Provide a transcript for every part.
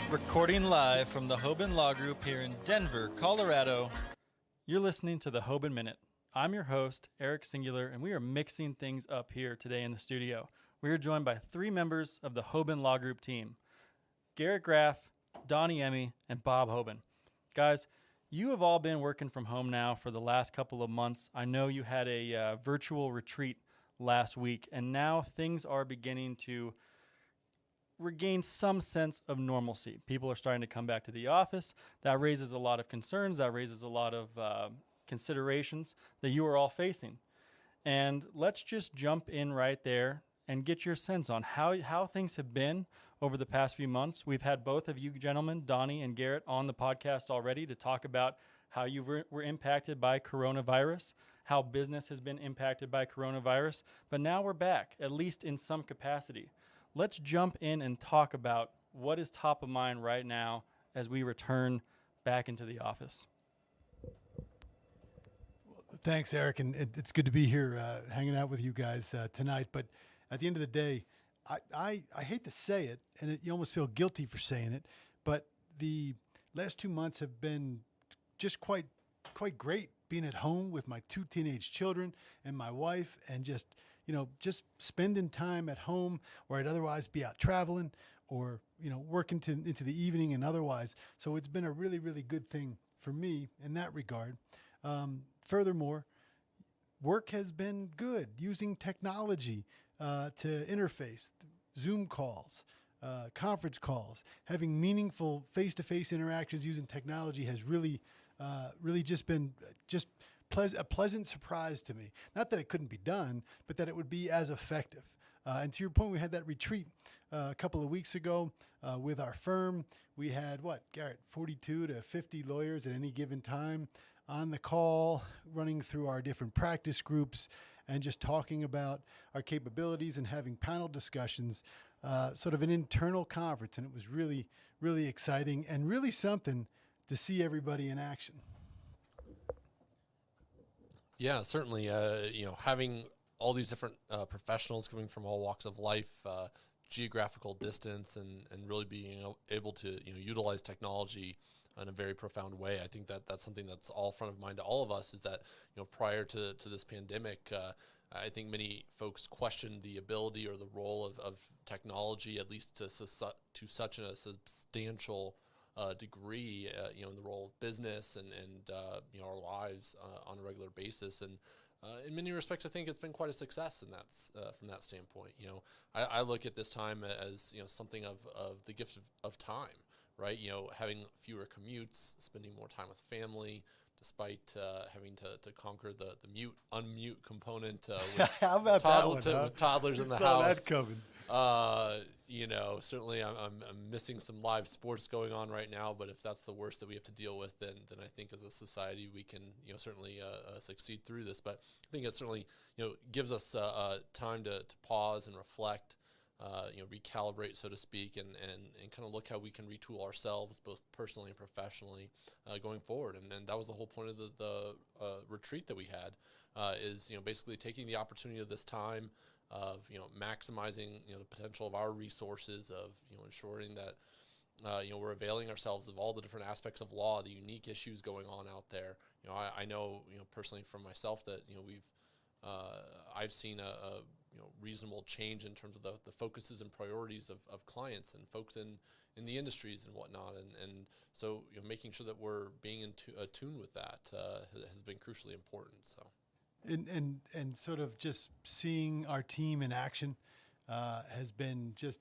Recording live from the Hoban Law Group here in Denver, Colorado. You're listening to the Hoban Minute. I'm your host, Eric Singular, and we are mixing things up here today in the studio. We are joined by three members of the Hoban Law Group team, Garrett Graff, Donnie Emmi, and Bob Hoban. Guys, you have all been working from home now for the last couple of months. I know you had a virtual retreat last week, and now things are beginning to regain some sense of normalcy. People are starting to come back to the office. That raises a lot of concerns. That raises a lot of considerations that you are all facing. And let's just jump in right there and get your sense on how things have been over the past few months. We've had both of you gentlemen, Donnie and Garrett, on the podcast already to talk about how you were impacted by coronavirus, how business has been impacted by coronavirus. But now we're back, at least in some capacity. Let's jump in and talk about what is top of mind right now as we return back into the office. Well, thanks, Eric, and it's good to be here hanging out with you guys tonight. But at the end of the day, I hate to say it, and you almost feel guilty for saying it, but the last 2 months have been just quite great, being at home with my two teenage children and my wife, and just spending time at home where I'd otherwise be out traveling or, working into the evening and otherwise. So it's been a really, really good thing for me in that regard. Furthermore, work has been good using technology to interface, Zoom calls, conference calls, having meaningful face-to-face interactions using technology has really just been a pleasant surprise to me. Not that it couldn't be done, but that it would be as effective. And to your point, we had that retreat a couple of weeks ago with our firm. We had, Garrett, 42 to 50 lawyers at any given time on the call, running through our different practice groups and just talking about our capabilities and having panel discussions, sort of an internal conference. And it was really, really exciting and really something to see everybody in action. Yeah, certainly. Having all these different professionals coming from all walks of life, geographical distance, and really being able to utilize technology in a very profound way. I think that's something that's all front of mind to all of us. Is that prior to this pandemic, I think many folks questioned the ability or the role of technology, at least to such a substantial degree, in the role of business and our lives on a regular basis. And in many respects, I think it's been quite a success in that from that standpoint. I look at this time as something of the gift of time, right? Having fewer commutes, spending more time with family, despite having to conquer the unmute component with, How about that one, with toddlers in the saw house. That coming. Certainly I'm missing some live sports going on right now, but if that's the worst that we have to deal with, then I think as a society we can certainly succeed through this. But I think it certainly gives us time to pause and reflect, recalibrate, so to speak, and kind of look how we can retool ourselves both personally and professionally going forward. And that was the whole point of the retreat that we had, is basically taking the opportunity of this time of maximizing the potential of our resources, of ensuring that we're availing ourselves of all the different aspects of law, the unique issues going on out there. I know personally from myself that I've seen a reasonable change in terms of the focuses and priorities of clients and folks in the industries and whatnot, and so making sure that we're being attuned with that has been crucially important. So. And sort of just seeing our team in action has been just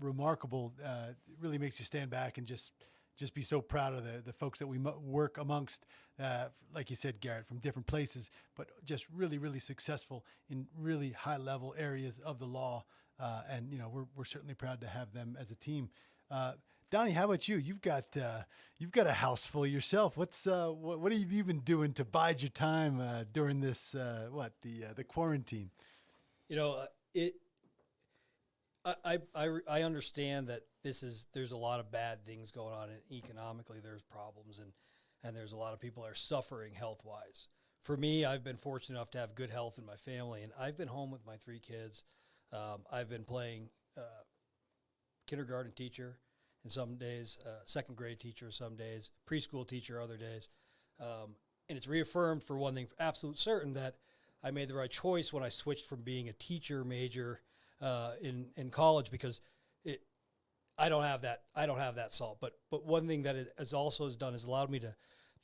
remarkable. It really makes you stand back and just be so proud of the folks that we work amongst, like you said, Garrett, from different places, but just really, really successful in really high-level areas of the law. And we're certainly proud to have them as a team. Donnie, how about you? You've got a house full yourself. What have you been doing to bide your time during this the quarantine? I understand that there's a lot of bad things going on, and economically there's problems, and there's a lot of people that are suffering health wise. for me, I've been fortunate enough to have good health in my family, and I've been home with my 3 kids. I've been playing kindergarten teacher in some days, second grade teacher some days, preschool teacher other days. And it's reaffirmed, for one thing, for absolute certain, that I made the right choice when I switched from being a teacher major in college, because I don't have that salt. But one thing that it has also done is allowed me to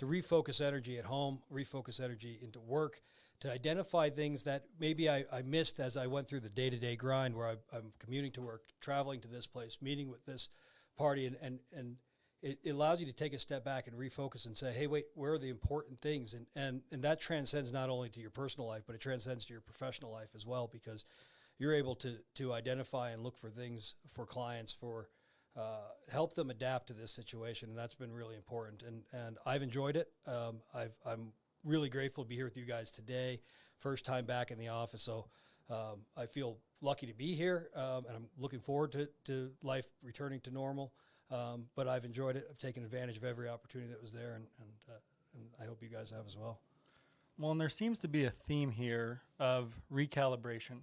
refocus energy at home, refocus energy into work, to identify things that maybe I missed as I went through the day-to-day grind, where I'm commuting to work, traveling to this place, meeting with this party, and it allows you to take a step back and refocus and say, hey, wait, where are the important things? And that transcends not only to your personal life, but it transcends to your professional life as well, because you're able to identify and look for things for clients, for help them adapt to this situation, and that's been really important. And I've enjoyed it. I'm really grateful to be here with you guys today. First time back in the office, so I feel lucky to be here, and I'm looking forward to life returning to normal. But I've enjoyed it. I've taken advantage of every opportunity that was there, and I hope you guys have as well. Well, and there seems to be a theme here of recalibration,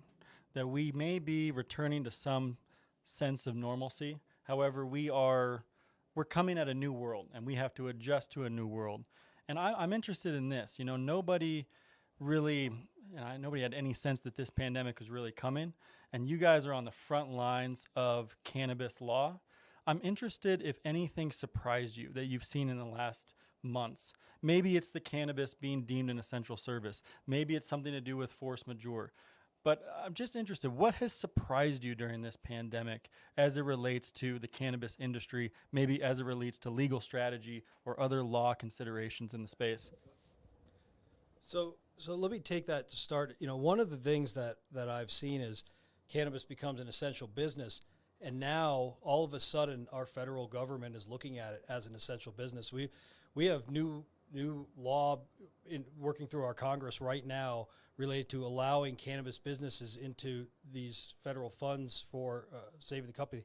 that we may be returning to some sense of normalcy. However, we're coming at a new world, and we have to adjust to a new world. And I'm interested in this. Nobody really, nobody had any sense that this pandemic was really coming, and you guys are on the front lines of cannabis law. I'm interested if anything surprised you that you've seen in the last months. Maybe it's the cannabis being deemed an essential service. Maybe it's something to do with force majeure. But I'm just interested, what has surprised you during this pandemic as it relates to the cannabis industry, maybe as it relates to legal strategy or other law considerations in the space? So let me take that to start. One of the things that I've seen is cannabis becomes an essential business, and now all of a sudden our federal government is looking at it as an essential business. We have new law working through our Congress right now related to allowing cannabis businesses into these federal funds for saving the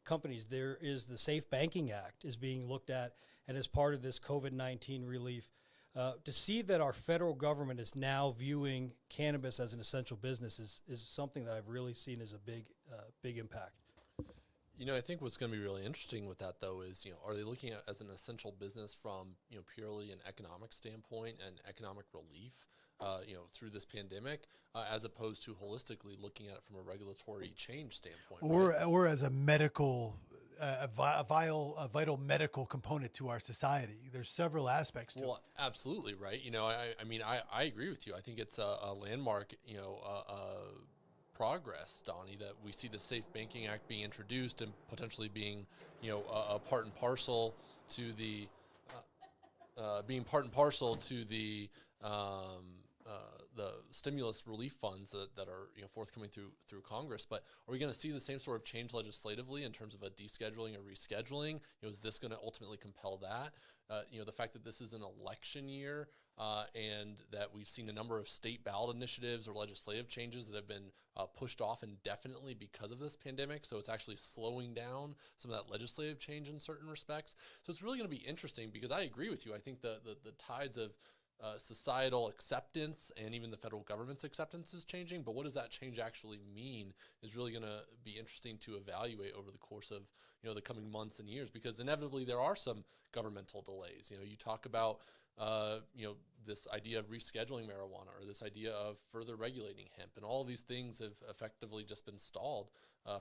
companies. There is the Safe Banking Act is being looked at, and as part of this COVID-19 relief, to see that our federal government is now viewing cannabis as an essential business is something that I've really seen as a big impact. I think what's going to be really interesting with that, though, is, are they looking at it as an essential business from, purely an economic standpoint and economic relief, through this pandemic, as opposed to holistically looking at it from a regulatory change standpoint, or as a medical, a vital medical component to our society. There's several aspects to it. Well, absolutely, right. I agree with you. I think it's a landmark, progress, Donnie, that we see the Safe Banking Act being introduced and potentially being, a part and parcel to the the stimulus relief funds that are forthcoming through Congress. But are we going to see the same sort of change legislatively in terms of a descheduling or rescheduling? Is this going to ultimately compel that? The fact that this is an election year and that we've seen a number of state ballot initiatives or legislative changes that have been pushed off indefinitely because of this pandemic. So it's actually slowing down some of that legislative change in certain respects. So it's really going to be interesting, because I agree with you. I think the tides of societal acceptance and even the federal government's acceptance is changing, but what does that change actually mean is really going to be interesting to evaluate over the course of the coming months and years, because inevitably there are some governmental delays. You talk about this idea of rescheduling marijuana, or this idea of further regulating hemp, and all of these things have effectively just been stalled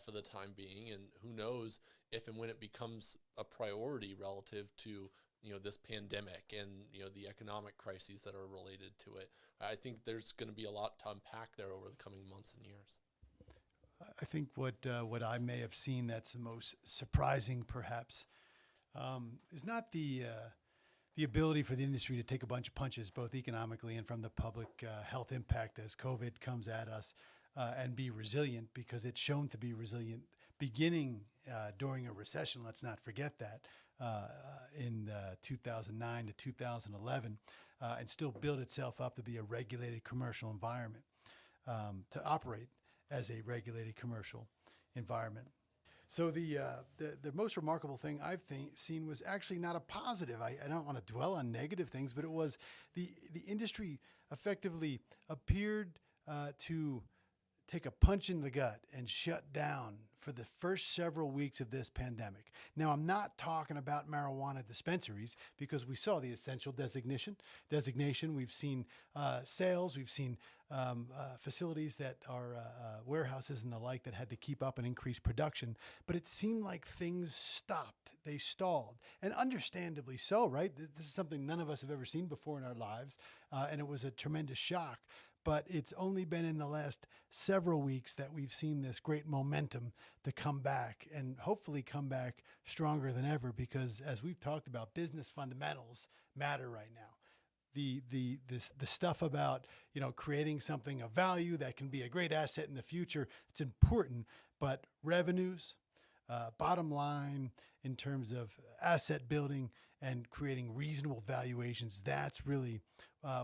for the time being, and who knows if and when it becomes a priority relative to this pandemic and, the economic crises that are related to it. I think there's going to be a lot to unpack there over the coming months and years. I think what I may have seen that's the most surprising, perhaps, is not the ability for the industry to take a bunch of punches, both economically and from the public health impact as COVID comes at us, and be resilient, because it's shown to be resilient beginning during a recession. Let's not forget that. In 2009 to 2011, and still build itself up to be a regulated commercial environment, to operate as a regulated commercial environment. So the most remarkable thing I've seen was actually not a positive. I don't want to dwell on negative things, but it was the industry effectively appeared to take a punch in the gut and shut down for the first several weeks of this pandemic. Now, I'm not talking about marijuana dispensaries because we saw the essential designation. We've seen sales. We've seen facilities that are warehouses and the like that had to keep up and increase production. But it seemed like things stopped. They stalled. And understandably so, right? This is something none of us have ever seen before in our lives. And it was a tremendous shock. But it's only been in the last several weeks that we've seen this great momentum to come back and hopefully come back stronger than ever, because as we've talked about, business fundamentals matter right now. The stuff about, creating something of value that can be a great asset in the future, it's important, but revenues, bottom line in terms of asset building and creating reasonable valuations, that's really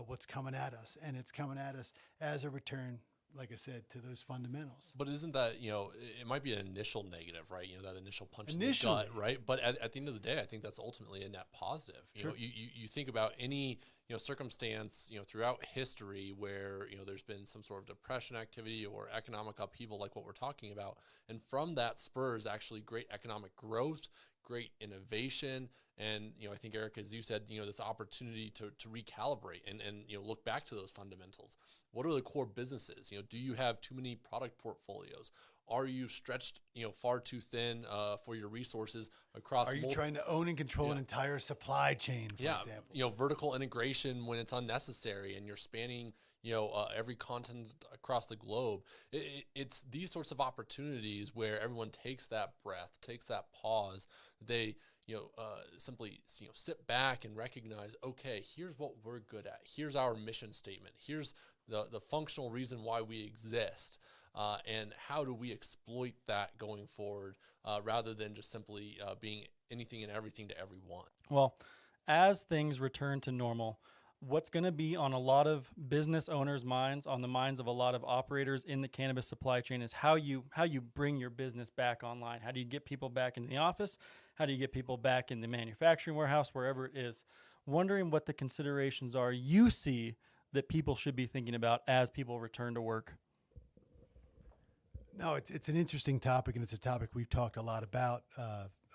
what's coming at us. And it's coming at us as a return, like I said, to those fundamentals. But isn't that, it might be an initial negative, right? That initial punch in the gut, right? But at the end of the day, I think that's ultimately a net positive. Sure. You think about any, circumstance, throughout history where, there's been some sort of depression activity or economic upheaval like what we're talking about. And from that spurs actually great economic growth, great innovation. And, I think, Eric, as you said, this opportunity to recalibrate and look back to those fundamentals. What are the core businesses? Do you have too many product portfolios? Are you stretched, far too thin for your resources across? Are you trying to own and control an entire supply chain, for example? Vertical integration when it's unnecessary and you're spanning, every continent across the globe. It's these sorts of opportunities where everyone takes that breath, takes that pause. They, simply, sit back and recognize, okay, here's what we're good at. Here's our mission statement. Here's the functional reason why we exist. And how do we exploit that going forward rather than just simply being anything and everything to everyone? Well, as things return to normal, what's going to be on a lot of business owners' minds, on the minds of a lot of operators in the cannabis supply chain, is how you bring your business back online. How do you get people back into the office? How do you get people back in the manufacturing warehouse, wherever it is? Wondering what the considerations are you see that people should be thinking about as people return to work. No, it's an interesting topic, and it's a topic we've talked a lot about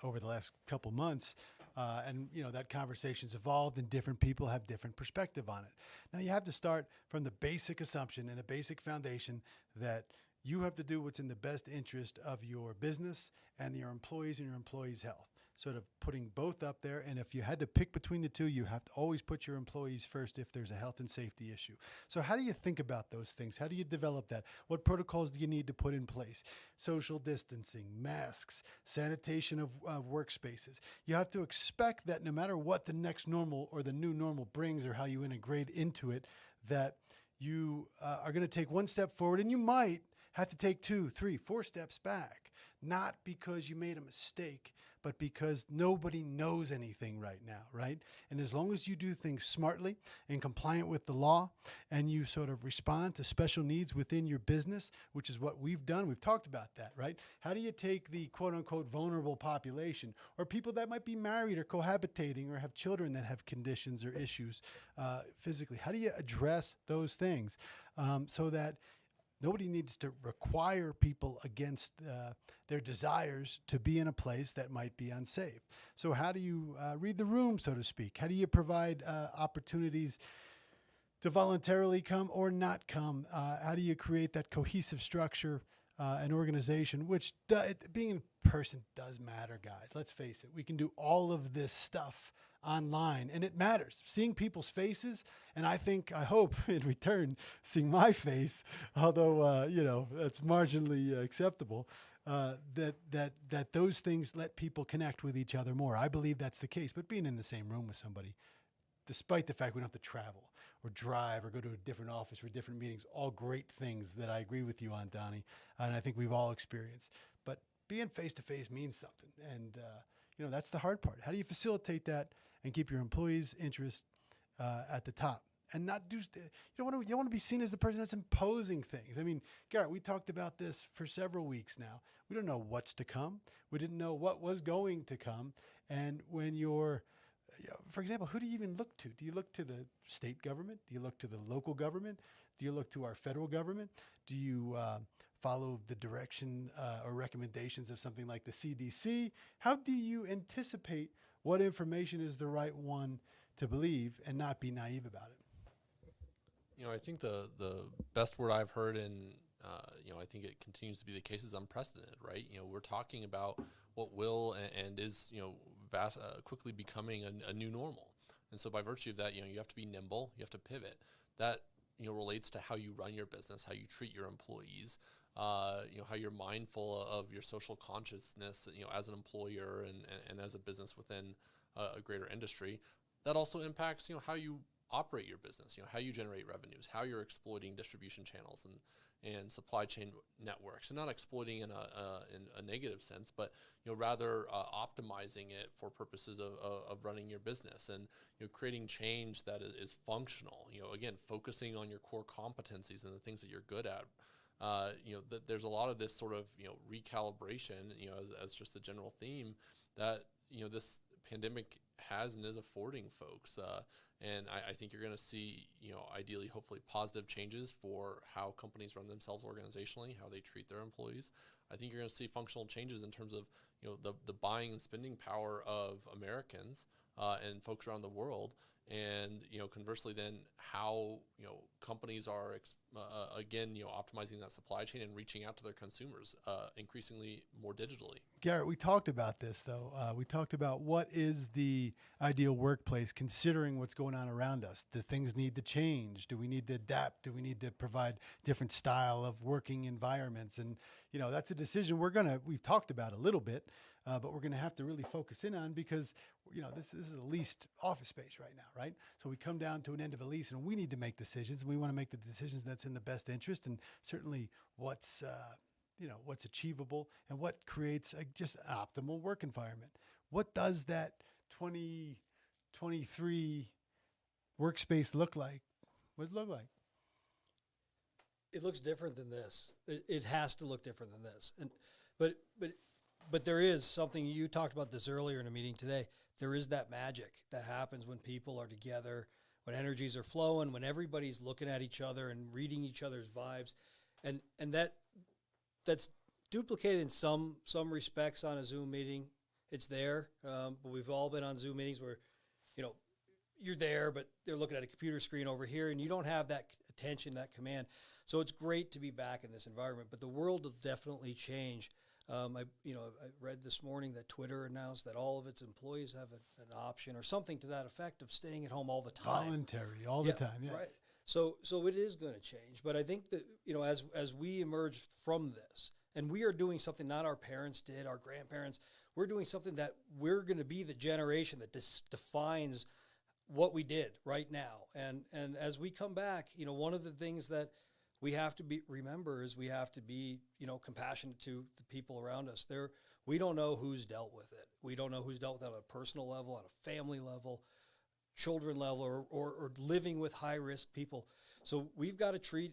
over the last couple months. And, that conversation's evolved and different people have different perspective on it. Now, you have to start from the basic assumption and a basic foundation that you have to do what's in the best interest of your business and your employees and your employees' health. Sort of putting both up there. And if you had to pick between the two, you have to always put your employees first if there's a health and safety issue. So how do you think about those things? How do you develop that? What protocols do you need to put in place? Social distancing, masks, sanitation of workspaces. You have to expect that no matter what the next normal or the new normal brings or how you integrate into it, that you are going to take one step forward, and you might have to take 2, 3, 4 steps back. Not because you made a mistake, but because nobody knows anything right now, right? And as long as you do things smartly and compliant with the law, and you sort of respond to special needs within your business, which is what we've done. We've talked about that, right? How do you take the quote-unquote vulnerable population, or people that might be married or cohabitating or have children that have conditions or issues physically? How do you address those things so that nobody needs to require people against their desires to be in a place that might be unsafe? So how do you read the room, so to speak? How do you provide opportunities to voluntarily come or not come? How do you create that cohesive structure and organization, which being in person does matter, guys. Let's face it. We can do all of this stuff online, and it matters. Seeing people's faces, and I hope in return seeing my face, although that's marginally acceptable, that those things let people connect with each other more. I believe that's the case. But being in the same room with somebody, despite the fact we don't have to travel or drive or go to a different office for different meetings, all great things that I agree with you on, Donnie, and I think we've all experienced. But being face-to-face means something, and that's the hard part. How do you facilitate that and keep your employees' interest at the top, and not do? You don't want to be seen as the person that's imposing things. I mean, Garrett, we talked about this for several weeks now. We don't know what's to come. We didn't know what was going to come, and when you're for example, who do you even look to? Do you look to the state government? Do you look to the local government? Do you look to our federal government? Do you follow the direction or recommendations of something like the CDC? How do you anticipate what information is the right one to believe and not be naive about it? I think the best word I've heard, and I think it continues to be the case, is unprecedented, right? We're talking about what will and is, quickly becoming a new normal. And so by virtue of that, you have to be nimble, you have to pivot. That, relates to how you run your business, how you treat your employees, how you're mindful of your social consciousness, as an employer and as a business within a greater industry. That also impacts, how you operate your business, how you generate revenues, how you're exploiting distribution channels and supply chain networks, and not exploiting in a negative sense, but rather optimizing it for purposes of running your business and creating change that is functional. Again, focusing on your core competencies and the things that you're good at. There's a lot of this sort of recalibration, as just a general theme that this pandemic has and is affording folks. And I think you're going to see, ideally, hopefully positive changes for how companies run themselves organizationally, how they treat their employees. I think you're going to see functional changes in terms of, the buying and spending power of Americans and folks around the world. And, conversely then how, companies are, again, optimizing that supply chain and reaching out to their consumers increasingly more digitally. Garrett, we talked about this, though. We talked about what is the ideal workplace considering what's going on around us. Do things need to change? Do we need to adapt? Do we need to provide different style of working environments? And, that's a decision we've talked about a little bit, but we're going to have to really focus in on because, this is a leased office space right now, right? So we come down to an end of a lease and we need to make decisions. We want to make the decisions that's in the best interest and certainly what's achievable and what creates just an optimal work environment. What does that 2023 workspace look like? What does it look like? It looks different than this. It has to look different than this. But there is something, you talked about this earlier in a meeting today. There is that magic that happens when people are together, when energies are flowing, when everybody's looking at each other and reading each other's vibes. And that's duplicated in some respects on a Zoom meeting. It's there, but we've all been on Zoom meetings where, you're there, but they're looking at a computer screen over here, and you don't have that attention, that command. So it's great to be back in this environment, but the world will definitely change. I read this morning that Twitter announced that all of its employees have an option or something to that effect of staying at home all the time. Voluntary, all the time, yeah. Right. So it is going to change. But I think that, as we emerge from this, and we are doing something not our parents did, our grandparents, we're doing something that we're going to be the generation that defines what we did right now. And as we come back, one of the things that we have to remember is we have to be, compassionate to the people around us. We don't know who's dealt with it. We don't know who's dealt with it on a personal level, on a family level, children level, or living with high-risk people. So we've got to treat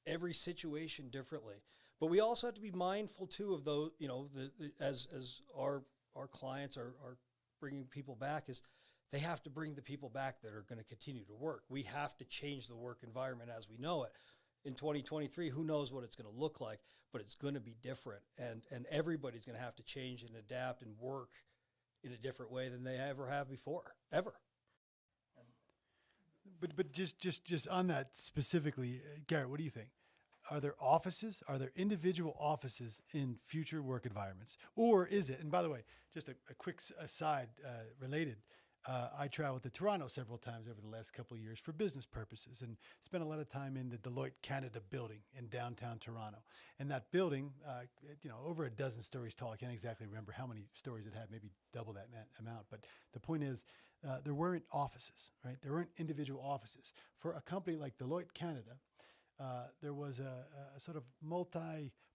every situation differently. But we also have to be mindful, too, of those, as our clients are bringing people back, is they have to bring the people back that are going to continue to work. We have to change the work environment as we know it. In 2023, who knows what it's going to look like, but it's going to be different. And everybody's going to have to change and adapt and work in a different way than they ever have before, ever. But just on that specifically, Garrett, what do you think? Are there individual offices in future work environments? Or is it, and by the way, just a quick aside related, I traveled to Toronto several times over the last couple of years for business purposes and spent a lot of time in the Deloitte Canada building in downtown Toronto. And that building, over a dozen stories tall. I can't exactly remember how many stories it had, maybe double that amount. But the point is, there weren't offices, right? There weren't individual offices. For a company like Deloitte Canada, there was a sort of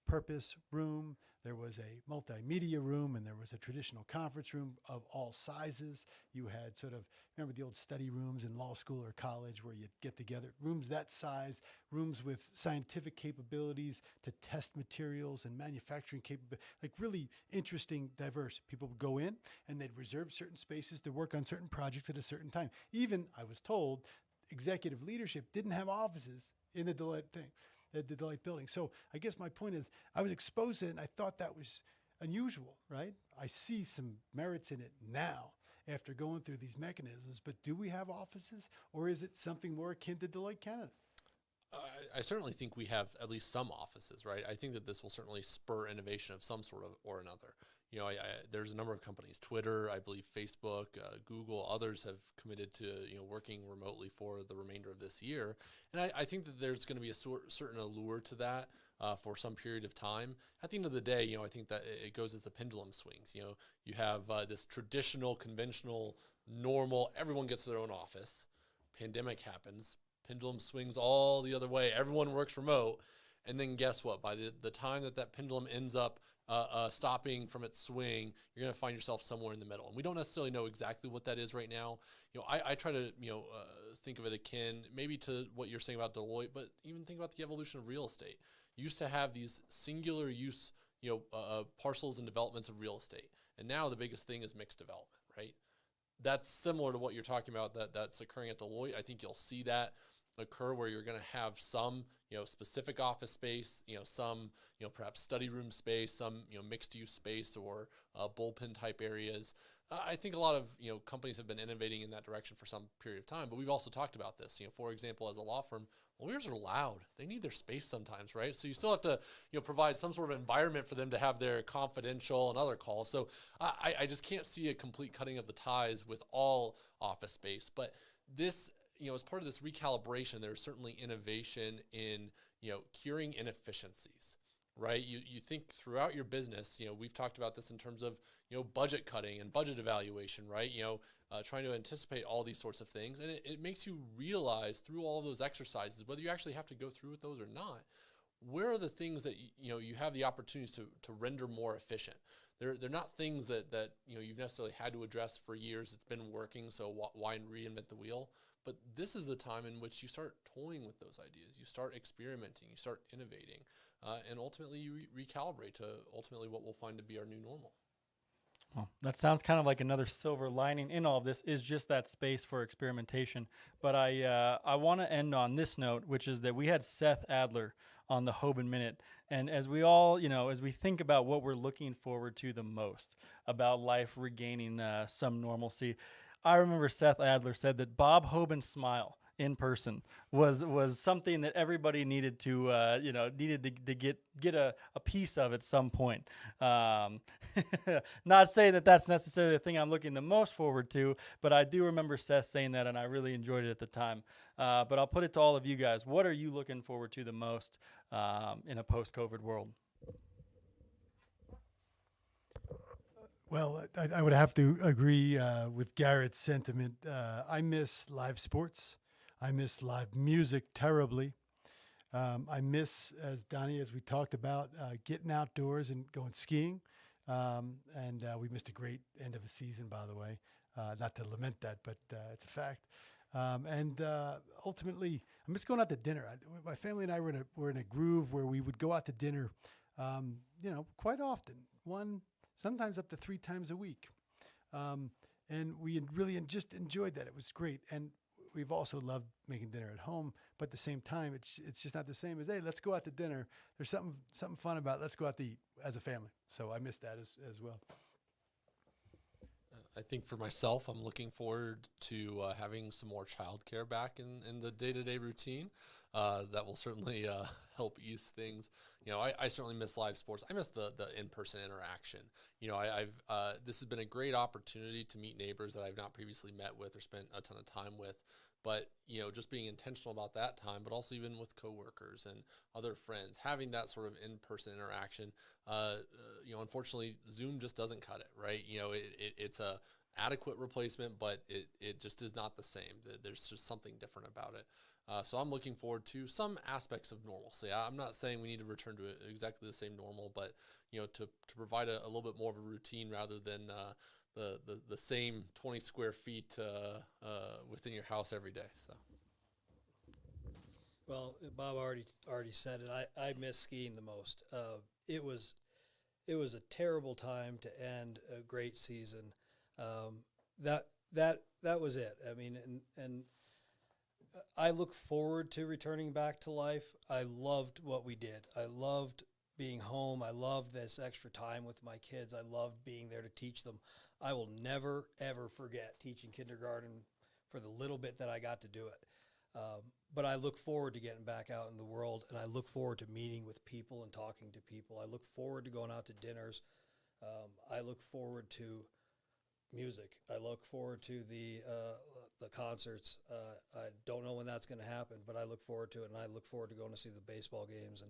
multi-purpose room, there was a multimedia room, and there was a traditional conference room of all sizes. You had sort of, remember the old study rooms in law school or college where you'd get together, rooms that size, rooms with scientific capabilities to test materials and manufacturing capability, like really interesting, diverse. People would go in and they'd reserve certain spaces to work on certain projects at a certain time. Even, I was told, executive leadership didn't have offices in the Deloitte thing, the Deloitte building. So I guess my point is I was exposed to it and I thought that was unusual, right? I see some merits in it now after going through these mechanisms, but do we have offices, or is it something more akin to Deloitte Canada? I certainly think we have at least some offices, right? I think that this will certainly spur innovation of some sort of or another. You know, there's a number of companies, Twitter, I believe Facebook, Google, others have committed to, you know, working remotely for the remainder of this year. And I think that there's going to be a certain allure to that for some period of time. At the end of the day, you know, I think that it goes as the pendulum swings. You know, you have this traditional, conventional, normal, everyone gets their own office. Pandemic happens. Pendulum swings all the other way. Everyone works remote. And then guess what? By the time that pendulum ends up stopping from its swing, you're going to find yourself somewhere in the middle. And we don't necessarily know exactly what that is right now. You know, I try to, think of it akin maybe to what you're saying about Deloitte, but even think about the evolution of real estate. You used to have these singular use, parcels and developments of real estate. And now the biggest thing is mixed development, right? That's similar to what you're talking about that's occurring at Deloitte. I think you'll see that occur where you're going to have some, specific office space, some, perhaps study room space, some, mixed use space or bullpen type areas. I think a lot of, companies have been innovating in that direction for some period of time, but we've also talked about this, for example, as a law firm, lawyers are loud. They need their space sometimes, right? So you still have to, provide some sort of environment for them to have their confidential and other calls. So I just can't see a complete cutting of the ties with all office space, but this, as part of this recalibration, there's certainly innovation in, curing inefficiencies, right? You think throughout your business, we've talked about this in terms of, budget cutting and budget evaluation, right? Trying to anticipate all these sorts of things. And it makes you realize through all of those exercises, whether you actually have to go through with those or not, where are the things that, you have the opportunities to render more efficient? They're not things that you've necessarily had to address for years. It's been working, so why reinvent the wheel? But this is the time in which you start toying with those ideas. You start experimenting. You start innovating. And ultimately, you recalibrate to ultimately what we'll find to be our new normal. Well, that sounds kind of like another silver lining in all of this is just that space for experimentation. But I want to end on this note, which is that we had Seth Adler on the Hoban Minute. And as we all, as we think about what we're looking forward to the most about life regaining some normalcy, I remember Seth Adler said that Bob Hoban's smile in person was something that everybody needed to get a piece of at some point. Not saying that that's necessarily the thing I'm looking the most forward to, but I do remember Seth saying that, and I really enjoyed it at the time. But I'll put it to all of you guys. What are you looking forward to the most in a post-COVID world? Well, I would have to agree with Garrett's sentiment. I miss live sports. I miss live music terribly. I miss, as Donnie, as we talked about, getting outdoors and going skiing. And we missed a great end of a season, by the way. Not to lament that, but it's a fact. And ultimately, I miss going out to dinner. My family and I were in a groove where we would go out to dinner, quite often. Sometimes up to 3 times a week. And we really just enjoyed that. It was great. And we've also loved making dinner at home, but at the same time, it's just not the same as, hey, let's go out to dinner. There's something fun about it. Let's go out to eat as a family. So I miss that as well. I think for myself, I'm looking forward to having some more childcare back in the day-to-day routine. That will certainly help ease things. I certainly miss live sports. I miss the in-person interaction. This has been a great opportunity to meet neighbors that I've not previously met with or spent a ton of time with. But, just being intentional about that time, but also even with coworkers and other friends, having that sort of in-person interaction, unfortunately, Zoom just doesn't cut it, right? It's a adequate replacement, but it just is not the same. There's just something different about it. So I'm looking forward to some aspects of normalcy. I'm not saying we need to return to exactly the same normal, but to provide a little bit more of a routine rather than the same 20 square feet within your house every day. So. Well, Bob already said it. I miss skiing the most. It was a terrible time to end a great season. That was it. I mean, and I look forward to returning back to life. I loved what we did. I loved being home. I loved this extra time with my kids. I loved being there to teach them. I will never, ever forget teaching kindergarten for the little bit that I got to do it. But I look forward to getting back out in the world, and I look forward to meeting with people and talking to people. I look forward to going out to dinners. I look forward to music. I look forward to the concerts. I don't know when that's going to happen, but I look forward to it, and I look forward to going to see the baseball games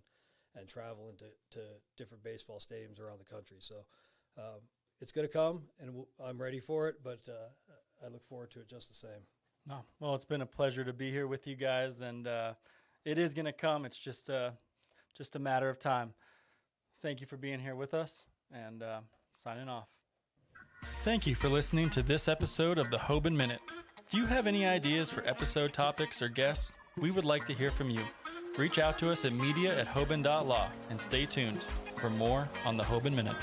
and traveling to different baseball stadiums around the country. So it's going to come, and I'm ready for it, but I look forward to it just the same. No, well, it's been a pleasure to be here with you guys, and it is going to come. It's just a matter of time. Thank you for being here with us, and signing off. Thank you for listening to this episode of the Hoban Minute. Do you have any ideas for episode topics or guests? We would like to hear from you. Reach out to us at media@hoban.law and stay tuned for more on the Hoban Minute.